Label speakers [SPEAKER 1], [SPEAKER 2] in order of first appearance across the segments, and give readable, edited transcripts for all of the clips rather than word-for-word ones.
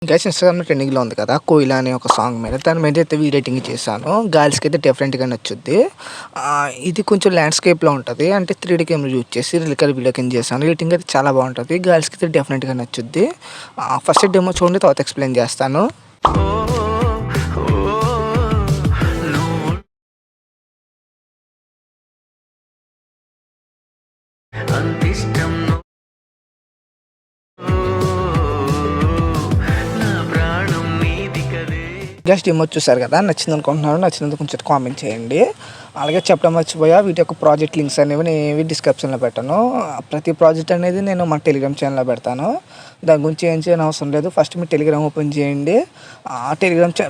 [SPEAKER 1] Guys ఇన్‌స్టాగ్రామ్‌లో ట్రెండింగ్‌లో ఉంది కదా! 'కోయిల' అనే ఒక సాంగ్ మీద. దాని మీద అయితే వీడియో ఎడిటింగ్ చేశాను. గర్ల్స్‌కైతే డిఫరెంట్‌గా నచ్చుద్ది. ఇది కొంచెం ల్యాండ్‌స్కేప్‌లో ఉంటది. అంటే 3డీ కెమెరా యూజ్ చేసి రికార్డ్ వీడియో కింద చేశాను. ఎడిటింగ్ అయితే చాలా బావుంటది. గర్ల్స్‌కైతే డెఫినెట్‌గా నచ్చుద్ది. ఫస్ట్ డెమో చూడండి, తర్వాత ఎక్స్‌ప్లెయిన్ చేస్తాను. అంతిష్టం జస్ట్ డెమో చూసారు కదా, నచ్చింది అనుకుంటున్నాను. నచ్చినందుకు కొంచెం కామెంట్ చేయండి. అలాగే చెప్పడం మర్చిపోయా, వీటి యొక్క ప్రాజెక్ట్ లింక్స్ అనేవి నేను డిస్క్రిప్షన్లో పెట్టాను. ప్రతి ప్రాజెక్ట్ అనేది నేను మా టెలిగ్రామ్ ఛానల్లో పెడతాను. దాని గురించి ఏం చేయని అవసరం లేదు. ఫస్ట్ మీరు టెలిగ్రామ్ ఓపెన్ చేయండి.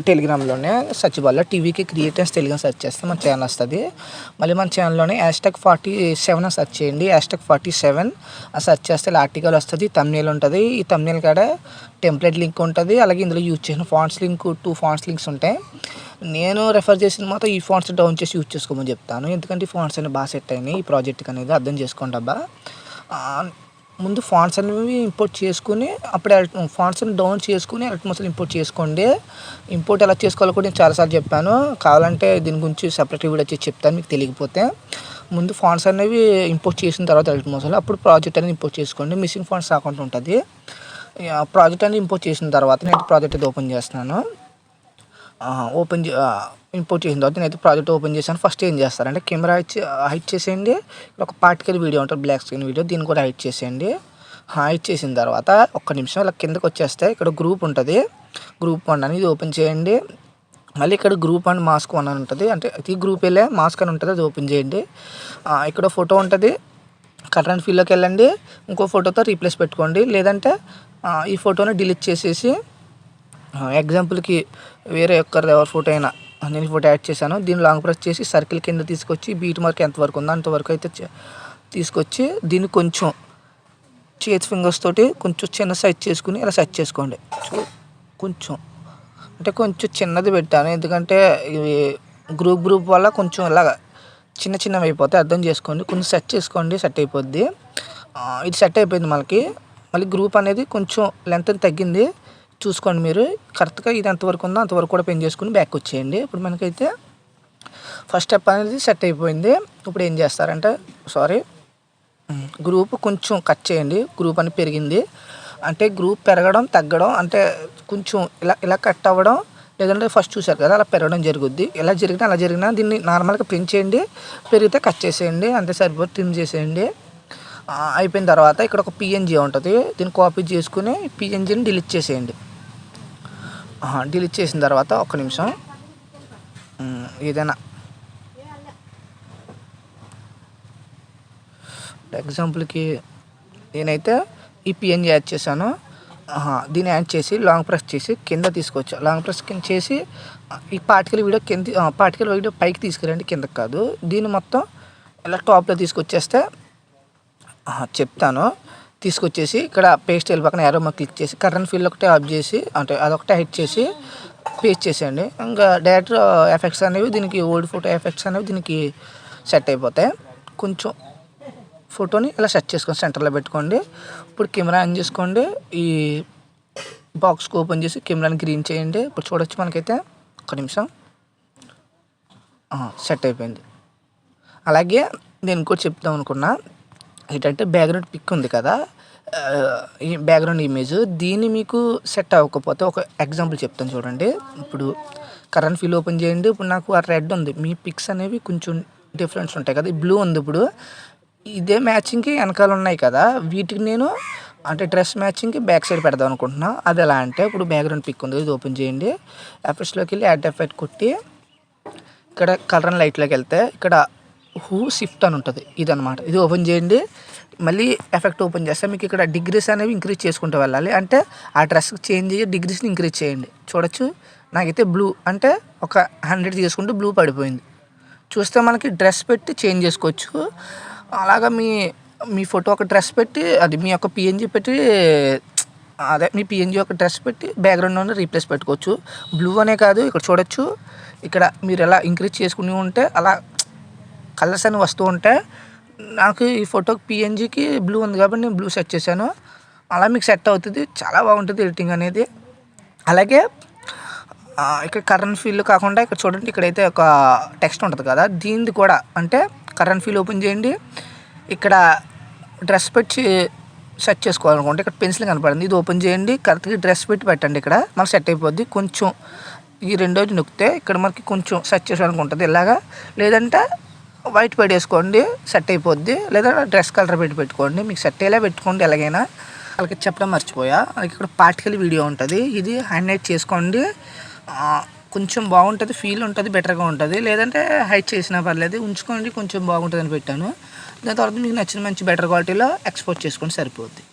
[SPEAKER 1] టెలిగ్రామ్లోనే సర్చ్ బార్లో టీవీకి క్రియేటర్స్ తెలుగు సెర్చ్ చేస్తే మన ఛానల్ వస్తుంది. మళ్ళీ మన ఛానల్లోనే #47 అని సెర్చ్ చేయండి. #47 సెర్చ్ చేస్తే ఆర్టికల్ వస్తుంది, థంబ్నెయిల్ ఉంటుంది. ఈ థంబ్నెయిల్ కాడ టెంప్లెట్ లింక్ ఉంటుంది. అలాగే ఇందులో యూజ్ చేసిన ఫాంట్స్ లింక్ 2 ఫాంట్స్ లింక్స్ ఉంటాయి. నేను రెఫర్ చేసిన మాత్రం ఈ ఫాంట్స్ డౌన్ చేసి యూజ్ చేసుకోమని చెప్తాను. ఎందుకంటే ఈ ఫాంట్స్ అనేవి బాగా సెట్ అయినాయి ఈ ప్రాజెక్ట్కి అనేది. అర్థం చేసుకోండి అబ్బా. ముందు ఫాంట్స్ అనేవి ఇంపోర్ట్ చేసుకుని అప్పుడే ఫాంట్స్ని డౌన్ చేసుకుని అసలు ఇంపోర్ట్ చేసుకోండి. ఇంపోర్ట్ ఎలా చేసుకోవాలో కూడా నేను చాలాసార్లు చెప్పాను. కావాలంటే దీని గురించి సపరేట్ వీడియో వచ్చి చెప్తాను మీకు తెలియకపోతే. ముందు ఫాంట్స్ అనేవి ఇంపోర్ట్ చేసిన తర్వాత అసలు అప్పుడు ప్రాజెక్ట్ అనేది ఇంపోర్ట్ చేసుకోండి. మిస్సింగ్ ఫాంట్స్ రాకుండా ఉంటుంది. ప్రాజెక్ట్ అనేది ఇంపోర్ట్ చేసిన తర్వాత నేను ప్రాజెక్ట్ అయితే ఓపెన్ చేస్తున్నాను. ఇంపోర్ట్ చేసిన తర్వాత నేనైతే ప్రాజెక్ట్ ఓపెన్ చేశాను. ఫస్ట్ ఏం చేస్తారంటే కెమెరా హైట్ చేసేయండి. ఒక పార్టికల్ వీడియో ఉంటుంది, బ్లాక్ స్క్రీన్ వీడియో, దీన్ని కూడా హైట్ చేసేయండి. హైట్ చేసిన తర్వాత ఒక్క నిమిషం ఇలా కిందకు వచ్చేస్తే ఇక్కడ గ్రూప్ ఉంటుంది. గ్రూప్ 1 అని ఇది ఓపెన్ చేయండి. మళ్ళీ ఇక్కడ గ్రూప్ అండ్ మాస్క్ 1 అని ఉంటుంది. అంటే ఈ గ్రూప్ వెళ్ళే మాస్క్ అని ఉంటుంది, అది ఓపెన్ చేయండి. ఇక్కడ ఫోటో ఉంటుంది. కలర్ అండ్ ఫీల్డ్లోకి వెళ్ళండి. ఇంకో ఫోటోతో రీప్లేస్ పెట్టుకోండి. లేదంటే ఈ ఫోటోని డిలీట్ చేసేసి ఎగ్జాంపుల్కి వేరే ఎవరి ఫోటో అయినా నేను ఫోటో యాడ్ చేశాను. దీన్ని లాంగ్ ప్రెస్ చేసి సర్కిల్ కింద తీసుకొచ్చి బీట్ మార్క్ ఎంతవరకు ఉందో అంతవరకు అయితే తీసుకొచ్చి దీన్ని కొంచెం చేతి ఫింగర్స్ తోటి కొంచెం చిన్న సైజ్ చేసుకుని ఇలా సెట్ చేసుకోండి. కొంచెం అంటే కొంచెం చిన్నది పెట్టాను, ఎందుకంటే ఇవి గ్రూప్ వల్ల కొంచెం ఇలాగ చిన్నవి అయిపోతాయి. అర్థం చేసుకోండి. కొంచెం సెట్ చేసుకోండి, సెట్ అయిపోద్ది. ఇది సెట్ అయిపోయింది. మళ్ళీ గ్రూప్ అనేది కొంచెం లెంత్ తగ్గింది చూసుకోండి. మీరు కరెక్ట్గా ఇది ఎంతవరకు ఉందో అంతవరకు కూడా పెన్ చేసుకుని బ్యాక్ వచ్చేయండి. ఇప్పుడు మనకైతే ఫస్ట్ స్టెప్ అనేది సెట్ అయిపోయింది. ఇప్పుడు ఏం చేస్తారంటే గ్రూప్ కొంచెం కట్ చేయండి. గ్రూప్ అని పెరిగింది అంటే గ్రూప్ పెరగడం తగ్గడం అంటే కొంచెం ఇలా కట్ అవ్వడం, లేదంటే ఫస్ట్ చూసారు కదా అలా పెరగడం జరుగుద్ది. ఎలా జరిగినా దీన్ని నార్మల్గా పెంచేయండి. పెరిగితే కట్ చేసేయండి, అంతే సరిపోతుంది. ట్రిమ్ చేసేయండి. అయిపోయిన తర్వాత ఇక్కడ ఒక PNG ఉంటుంది, దీన్ని కాపీ చేసుకుని PNGని డిలీట్ చేసేయండి. డిలీట్ చేసిన తర్వాత ఒక్క నిమిషం ఏదైనా ఎగ్జాంపుల్కి నేనైతే ఈ PNG యాడ్ చేశాను. దీన్ని యాడ్ చేసి లాంగ్ ప్రెస్ చేసి కింద తీసుకొచ్చా. లాంగ్ ప్రెస్ కింద చేసి ఈ పార్టికల్ వీడియో పైకి తీసుకురండి, కిందకి కాదు. దీన్ని మొత్తం ఇలా టాప్లో తీసుకొచ్చేస్తే చెప్తాను. తీసుకొచ్చేసి ఇక్కడ పేస్ట్ పక్కన యారో మార్క్ క్లిక్ చేసి కరెంట్ ఫీల్డ్ ఒకటే ఆఫ్ చేసి అంటే అదొకటే హైట్ చేసి పేస్ట్ చేసేయండి. ఇంకా డైరెక్ట్ ఎఫెక్ట్స్ అనేవి దీనికి ఓల్డ్ ఫోటో ఎఫెక్ట్స్ అనేవి దీనికి సెట్ అయిపోతాయి. కొంచెం ఫోటోని ఇలా సెట్ చేసుకోండి, సెంటర్లో పెట్టుకోండి. ఇప్పుడు కెమెరా ఆన్ చేసుకోండి. ఈ బాక్స్కి ఓపెన్ చేసి కెమెరాని గ్రీన్ చేయండి. ఇప్పుడు చూడొచ్చు మనకైతే. ఒక్క నిమిషం సెట్ అయిపోయింది. అలాగే నేను ఇంకోటి చెప్తాం అనుకున్నా ఏంటంటే బ్యాక్గ్రౌండ్ పిక్ ఉంది కదా, ఈ బ్యాక్గ్రౌండ్ ఇమేజ్, దీన్ని మీకు సెట్ అవ్వకపోతే ఒక ఎగ్జాంపుల్ చెప్తాను చూడండి. ఇప్పుడు కరెంట్ ఫీల్ ఓపెన్ చేయండి. ఇప్పుడు నాకు ఆ రెడ్ ఉంది. మీ పిక్స్ అనేవి కొంచెం డిఫరెన్స్ ఉంటాయి కదా. ఈ బ్లూ ఉంది. ఇప్పుడు ఇదే మ్యాచింగ్కి వెనకాల ఉన్నాయి కదా, వీటికి నేను అంటే డ్రెస్ మ్యాచింగ్కి బ్యాక్ సైడ్ పెడదాం అనుకుంటున్నా. అది ఎలా అంటే ఇప్పుడు బ్యాక్గ్రౌండ్ పిక్ ఉంది, ఇది ఓపెన్ చేయండి. ఎఫెక్ట్స్లోకి వెళ్ళి యాడ్ ఎఫెక్ట్ కొట్టి ఇక్కడ కలర్ అండ్ లైట్లోకి వెళ్తే ఇక్కడ షిఫ్ట్ అని ఉంటుంది, ఇదనమాట. ఇది ఓపెన్ చేయండి. మళ్ళీ ఎఫెక్ట్ ఓపెన్ చేస్తే మీకు ఇక్కడ డిగ్రీస్ అనేవి ఇంక్రీజ్ చేసుకుంటూ వెళ్ళాలి. అంటే ఆ డ్రెస్కి చేంజ్ అయ్యి డిగ్రీస్ని ఇంక్రీజ్ చేయండి. చూడొచ్చు నాకైతే బ్లూ అంటే ఒక 100 చేసుకుంటూ బ్లూ పడిపోయింది. చూస్తే మనకి డ్రెస్ పెట్టి చేంజ్ చేసుకోవచ్చు. అలాగా మీ ఫోటో ఒక డ్రెస్ పెట్టి అది మీ యొక్క PNG పెట్టి మీ PNG యొక్క డ్రెస్ పెట్టి బ్యాక్గ్రౌండ్లోనే రీప్లేస్ పెట్టుకోవచ్చు. బ్లూ అనే కాదు, ఇక్కడ చూడొచ్చు. ఇక్కడ మీరు ఎలా ఇంక్రీజ్ చేసుకుని ఉంటే అలా కలర్స్ అని వస్తూ ఉంటాయి. నాకు ఈ ఫోటోకి PNGకి బ్లూ ఉంది కాబట్టి నేను బ్లూ సెట్ చేశాను. అలా మీకు సెట్ అవుతుంది. చాలా బాగుంటుంది ఎడిటింగ్ అనేది. అలాగే ఇక్కడ కరెంట్ ఫీల్ కాకుండా ఇక్కడ చూడండి, ఇక్కడైతే ఒక టెక్స్ట్ ఉంటుంది కదా, దీనిది కూడా అంటే కరెంట్ ఫీల్ ఓపెన్ చేయండి. ఇక్కడ డ్రెస్ పెట్టి సెట్ చేసుకోవాలనుకుంటే ఇక్కడ పెన్సిల్ కనపడింది, ఇది ఓపెన్ చేయండి. కరెక్ట్గా డ్రెస్ పెట్టి పెట్టండి, ఇక్కడ మనకు సెట్ అయిపోద్ది. కొంచెం ఈ రెండోది నొక్కితే ఇక్కడ మనకి కొంచెం సెట్ చేసుకోవడానికి ఉంటుంది ఇలాగా. లేదంటే వైట్ వేసుకోండి, సెట్ అయిపోద్ది. లేదా డ్రెస్ కలర్ పెట్టుకోండి, మీకు సెట్ అయ్యేలా పెట్టుకోండి. ఎలాగైనా వాళ్ళకి చెప్పడం మర్చిపోయా, అలాగే ఇక్కడ పార్టికల్ వీడియో ఉంటుంది, ఇది హైలైట్ చేసుకోండి. కొంచెం బాగుంటుంది, ఫీల్ ఉంటుంది, బెటర్గా ఉంటుంది. లేదంటే హైడ్ చేసినా పర్లేదు, ఉంచుకోండి, కొంచెం బాగుంటుందని పెట్టాను. దాని తర్వాత మీకు నచ్చిన మంచి బెటర్ క్వాలిటీలో ఎక్స్పోర్ట్ చేసుకొని సరిపోద్ది.